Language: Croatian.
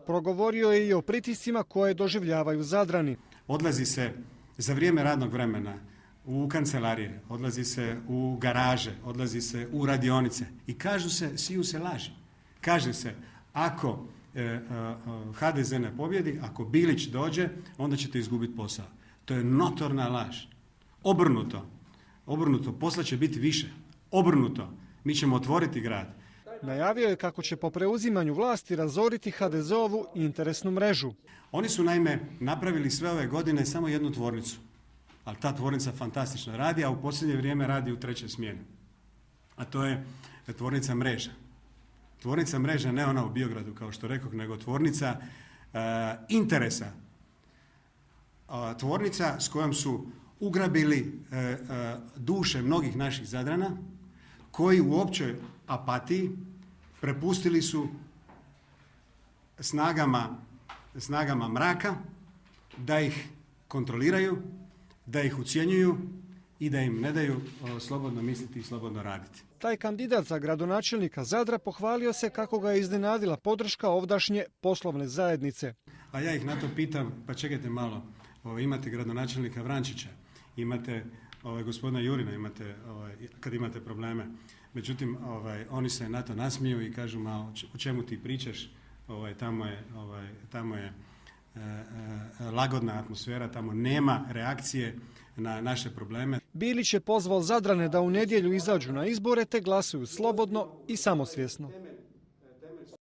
progovorio je i o pritiscima koje doživljavaju Zadrani. Odlazi se za vrijeme radnog vremena u kancelarije, odlazi se u garaže, odlazi se u radionice i siju se laži. Kaže se, ako HDZ ne pobjedi, ako Bilić dođe, onda ćete izgubiti posao. To je notorna laž. Obrnuto, posla će biti više. Obrnuto, mi ćemo otvoriti grad. Najavio je kako će po preuzimanju vlasti razoriti HDZ-ovu interesnu mrežu. Oni su naime napravili sve ove godine samo jednu tvornicu. Ali ta tvornica fantastično radi, a u posljednje vrijeme radi u 3. smjeni. A to je tvornica mreža. Tvornica mreža, ne ona u Biogradu kao što rekoh, nego tvornica interesa. Tvornica s kojom su ugrabili duše mnogih naših Zadrana, koji u općoj apatiji prepustili su snagama mraka da ih kontroliraju, da ih ucjenjuju i da im ne daju slobodno misliti i slobodno raditi. Taj kandidat za gradonačelnika Zadra pohvalio se kako ga je iznenadila podrška ovdašnje poslovne zajednice. A ja ih na to pitam, pa čekajte malo, imate gradonačelnika Vrančića, imate gospodina Jurina, kad imate probleme. Međutim, oni se na to nasmiju i kažu, ma o čemu ti pričaš, tamo je lagodna atmosfera, tamo nema reakcije na naše probleme. Bilić je pozvao Zadrane da u nedjelju izađu na izbore te glasuju slobodno i samosvjesno.